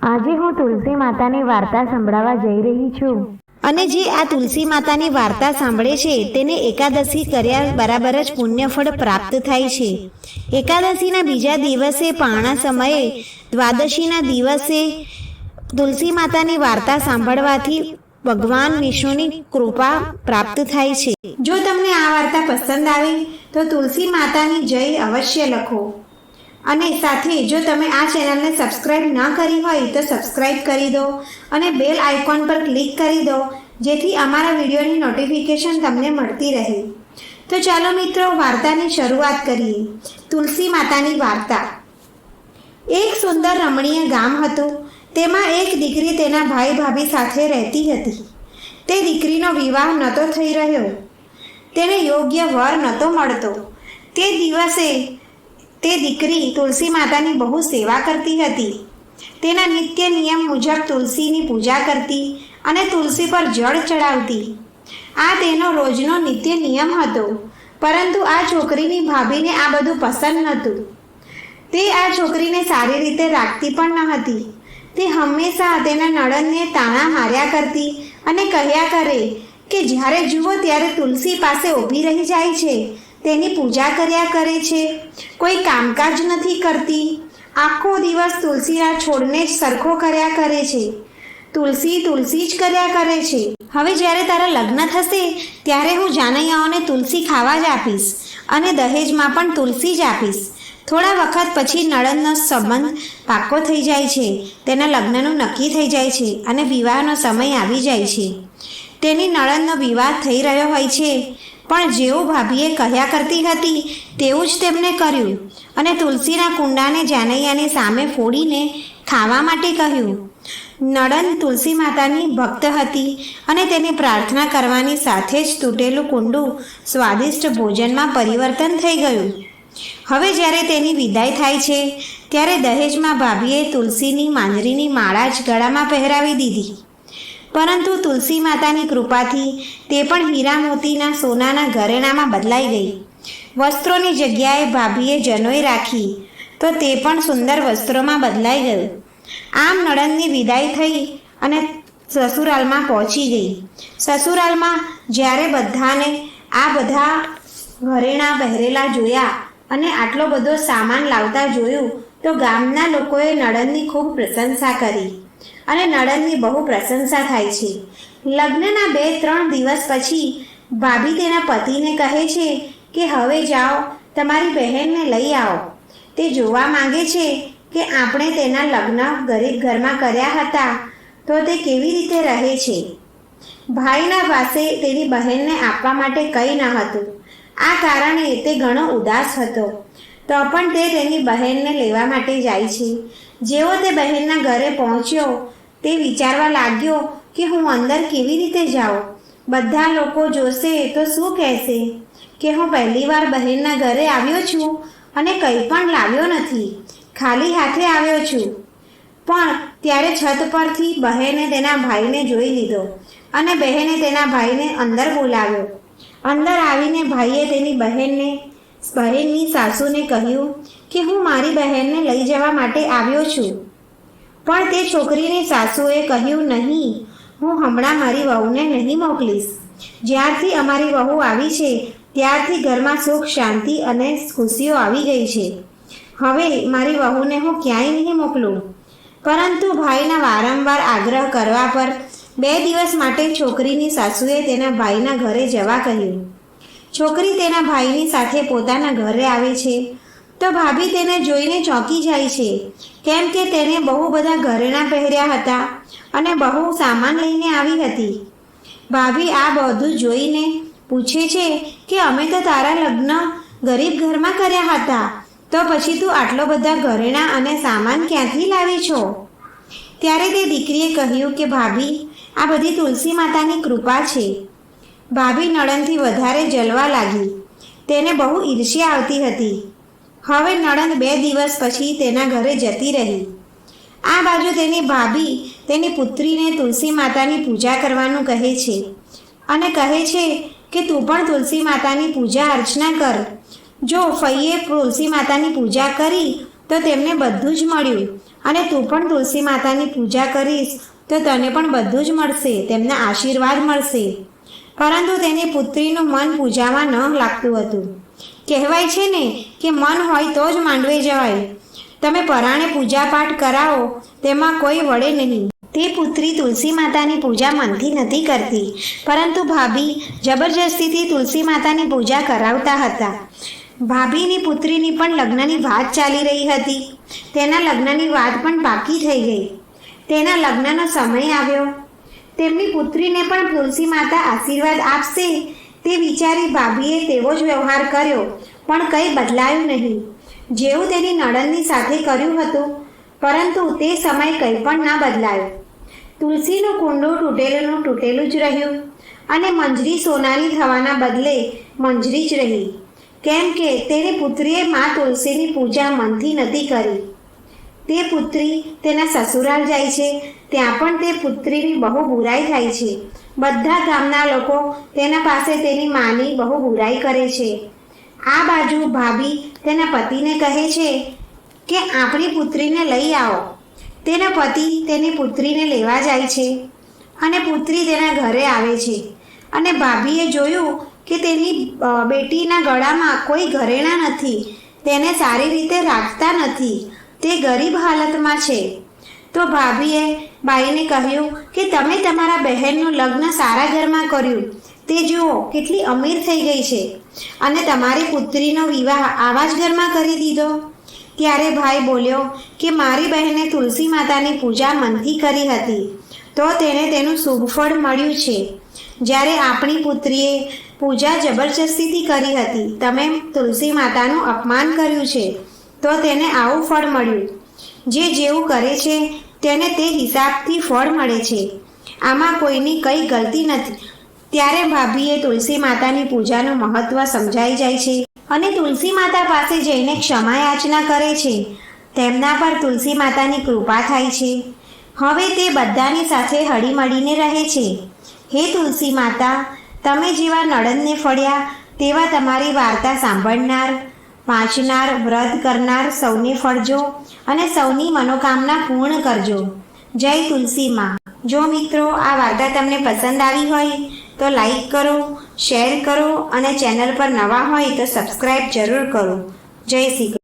આજે હું તુલસી માતાની વાર્તા સંભળાવવા જઈ રહી છું. અને જે આ તુલસી માતાની વાર્તા સાંભળે છે તેને એકાદશી કર્યા બરાબર જ પુણ્યફળ પ્રાપ્ત થાય છે. એકાદશીના બીજા દિવસે પારણા સમયે દ્વાદશીના દિવસે તુલસી માતાની વાર્તા સાંભળવાથી ભગવાન વિષ્ણુની કૃપા પ્રાપ્ત થાય છે. જો તમને આ વાર્તા પસંદ આવે તો તુલસી માતાની જય અવશ્ય લખો. અને સાથે જો તમે આ ચેનલને સબસ્ક્રાઇબ ન કરી હોય તો સબસ્ક્રાઇબ કરી દો અને બેલ આઇકોન પર ક્લિક કરી દો, જેથી અમારા વિડીયોની નોટિફિકેશન તમને મળતી રહે. તો ચાલો મિત્રો, વાર્તાની શરૂઆત કરીએ. તુલસી માતાની વાર્તા. એક સુંદર રમણીય ગામ હતું. તેમાં એક દીકરી તેના ભાઈ ભાભી સાથે રહેતી હતી. તે દીકરીનો વિવાહ નહોતો થઈ રહ્યો. તેને યોગ્ય વર નહોતો મળતો. તે દિવસે તે દીકરી તુલસી માતાની બહુ સેવા કરતી હતી. તેના નિત્ય નિયમ મુજબ તુલસીની પૂજા કરતી અને તુલસી પર જળ ચડાવતી. આ તેનો રોજનો નિત્ય નિયમ હતો. પરંતુ આ છોકરીની ભાભીને આ બધું પસંદ નહોતું. તે આ છોકરીને સારી રીતે રાખતી પણ ન હતી. તે હંમેશા તેના નણંદને તાણા માર્યા કરતી અને કહ્યા કરે કે જ્યારે જુઓ ત્યારે તુલસી પાસે ઊભી રહી જાય છે, તેની પૂજા કર્યા કરે છે, કોઈ કામકાજ નથી કરતી, આખો દિવસ તુલસીના છોડને જ સરખો કર્યા કરે છે, તુલસી તુલસી જ કર્યા કરે છે. હવે જ્યારે તારા લગ્ન થશે ત્યારે હું જાનૈયાઓને તુલસી ખાવા જ આપીશ અને દહેજમાં પણ તુલસી જ આપીશ. થોડા વખત પછી નણંદનો સંબંધ પાક્કો થઈ જાય છે. તેના લગ્નનું નક્કી થઈ જાય છે અને વિવાહનો સમય આવી જાય છે. તેની નણંદનો વિવાહ થઈ રહ્યો હોય છે, પણ જેવું ભાભીએ કહ્યા કરતી હતી તેવું જ તેમને કર્યું અને તુલસીના કુંડાને જાનૈયાની સામે ફોડીને ખાવા માટે કહ્યું. નણંદ તુલસી માતાની ભક્ત હતી અને તેની પ્રાર્થના કરવાની સાથે જ તૂટેલું કુંડું સ્વાદિષ્ટ ભોજનમાં પરિવર્તન થઈ ગયું. હવે જ્યારે તેની વિદાય થાય છે ત્યારે દહેજમાં ભાભીએ તુલસીની માંજરીની માળા જ ગળામાં પહેરાવી દીધી. પરંતુ તુલસી માતાની કૃપાથી તે પણ હીરા મોતીના સોનાના ઘરેણામાં બદલાઈ ગઈ. વસ્ત્રોની જગ્યાએ ભાભીએ જનોઈ રાખી તો તે પણ સુંદર વસ્ત્રોમાં બદલાઈ ગયું. આમ નણંદની વિદાય થઈ અને સસુરાલમાં પહોંચી ગઈ. સસુરાલમાં જ્યારે બધાને આ બધા ઘરેણાં પહેરેલા જોયા અને આટલો બધો સામાન લાવતા જોયું તો ગામના લોકોએ નણંદની ખૂબ પ્રશંસા કરી અને નણંદની બહુ પ્રશંસા થાય છે. લગ્નના 2-3 દિવસ પછી ભાભી તેના પતિને કહે છે કે હવે જાઓ, તમારી બહેનને લઈ આવો. તે જોવા માંગે છે કે આપણે તેના લગ્ન ગરીબ ઘરમાં કર્યા હતા તો તે કેવી રીતે રહે છે. ભાઈના પાસે તેની બહેનને આપવા માટે કંઈ ન હતું. આ કારણે તે ઘણો ઉદાસ હતો. તો પણ તે તેની બહેનને લેવા માટે જાય છે. જેવો તે બહેનના ઘરે પહોંચ્યો તે વિચારવા લાગ્યો કે હું અંદર કેવી રીતે જાઉં. બધા લોકો જોશે તો શું કહેશે કે હું પહેલીવાર બહેનના ઘરે આવ્યો છું અને કંઈ પણ લાવ્યો નથી, ખાલી હાથે આવ્યો છું. પણ ત્યારે છત પરથી બહેને તેના ભાઈને જોઈ લીધો અને બહેને તેના ભાઈને અંદર બોલાવ્યો. અંદર આવીને ભાઈએ તેની બહેનની સાસુને કહ્યું કે હું મારી બહેનને લઈ જવા માટે આવ્યો છું. પણ તે છોકરીની સાસુએ કહ્યું, નહીં, હું હમણાં મારી વહુને નહીં મોકલીશ. જ્યારથી અમારી વહુ આવી છે ત્યારથી ઘરમાં સુખ શાંતિ અને ખુશીઓ આવી ગઈ છે. હવે મારી વહુને હું ક્યાંય નહીં મોકલું. પરંતુ ભાઈના વારંવાર આગ્રહ કરવા પર 2 દિવસ માટે છોકરીની સાસુએ તેના ભાઈના ઘરે જવા કહ્યું. છોકરી તેના ભાઈની સાથે પોતાના ઘરે આવે છે તો ભાભી તેને જોઈને ચોંકી જાય છે, કેમ કે તેને બહુ બધા ઘરેણાં પહેર્યા હતા અને બહુ સામાન લઈને આવી હતી. ભાભી આ બધું જોઈને પૂછે છે કે અમે તો તારા લગ્ન ગરીબ ઘરમાં કર્યા હતા, તો પછી તું આટલો બધા ઘરેણાં અને સામાન ક્યાંથી લાવી છો? ત્યારે તે દીકરીએ કહ્યું કે ભાભી, આ બધી તુલસી માતાની કૃપા છે. ભાભી નણંદથી વધારે જલવા લાગી. તેને બહુ ઈર્ષ્યા આવતી હતી. હવે નણંદ 2 દિવસ પછી તેના ઘરે જતી રહી. આ બાજુ તેની ભાભી તેની પુત્રીને તુલસી માતાની પૂજા કરવાનું કહે છે અને કહે છે કે તું પણ તુલસી માતાની પૂજા અર્ચના કર. જો ફઈએ તુલસી માતાની પૂજા કરી તો તેમને બધું જ મળ્યું અને તું પણ તુલસી માતાની પૂજા કરીશ તો તને પણ બધું જ મળશે, તેમના આશીર્વાદ મળશે. પરંતુ તેની પુત્રીનું મન પૂજામાં ન લાગતું હતું. કહેવાય છે ને કે મન હોય તો જ માંડવે જવાય. તમે પરાણે પૂજાપાઠ કરાવો તેમાં કોઈ વળે નહીં. તે પુત્રી તુલસી માતાની પૂજા મનથી નથી કરતી, પરંતુ ભાભી જબરજસ્તીથી તુલસી માતાની પૂજા કરાવતા હતા. ભાભીની પુત્રીની પણ લગ્નની વાત ચાલી રહી હતી. તેના લગ્નની વાત પણ પાકી થઈ ગઈ. તેના લગ્નનો સમય આવ્યો. તેમની પુત્રીને પણ તુલસી માતા આશીર્વાદ આપશે તે વિચારી ભાભીએ તેવો જ વ્યવહાર કર્યો, પણ કંઈ બદલાયું નહીં. જેવું તેની નણંદની સાથે કર્યું હતું, પરંતુ તે સમય કંઈ પણ ના બદલાયો. તુલસીનું કુંડું તૂટેલું જ રહ્યું અને મંજરી સોનાની થવાના બદલે મંજરી જ રહી, કેમ કે તેની પુત્રીએ મા તુલસીની પૂજા મનથી નથી કરી. તે પુત્રી તેના સસુરાલ જાય છે, ત્યાં પણ તે પુત્રીની બહુ બુરાઈ થાય છે. બધા ગામના લોકો તેના પાસે તેની માની બહુ બુરાઈ કરે છે. આ બાજુ ભાભી તેના પતિને કહે છે કે આપણી પુત્રીને લઈ આવો. તેના પતિ તેની પુત્રીને લેવા જાય છે અને પુત્રી તેના ઘરે આવે છે અને ભાભીએ જોયું કે તેની બેટીના ગળામાં કોઈ ઘરેણાં નથી, તેને સારી રીતે રાખતા નથી, તે ગરીબ હાલતમાં છે. તો ભાભીએ બાઈને કહ્યું કે તમે તમારા બહેનનું લગ્ન સારા ઘરમાં કર્યું, તે જુઓ કેટલી અમીર થઈ ગઈ છે, અને તમારી પુત્રીનો વિવાહ આવા જ ઘરમાં કરી દીધો. ત્યારે ભાઈ બોલ્યો કે મારી બહેને તુલસી માતાની પૂજા મનથી કરી હતી, તો તેને તેનું શુભ ફળ મળ્યું છે. જ્યારે આપણી પુત્રીએ પૂજા જબરજસ્તીથી કરી હતી, તમે તુલસી માતાનું અપમાન કર્યું છે, તો તેને આવું ફળ મળ્યું. જે જેવું કરે છે તેને તે હિસાબથી ફળ મળે છે. આમાં કોઈની કંઈ ગલતી નથી. ત્યારે ભાભીએ તુલસી માતાની પૂજાનું મહત્વ સમજાઈ જાય છે અને તુલસી માતા પાસે જઈને ક્ષમા યાચના કરે છે. તેમના પર તુલસી માતાની કૃપા થાય છે. હવે તે બધાની સાથે હળીમળીને રહે છે. હે તુલસી માતા, તમે જેવા નણંદને ફળ્યા તેવા તમારી વાર્તા સાંભળનાર, વાંચનાર, વ્રત કરનાર સૌને ફળજો અને સૌની મનોકામના પૂર્ણ કરજો. જય તુલસી માં. જો મિત્રો આ વાર્તા તમને પસંદ આવી હોય તો લાઈક કરો, શેર કરો અને ચેનલ પર નવા હોય તો સબસ્ક્રાઈબ જરૂર કરો. જય શ્રી કૃષ્ણ.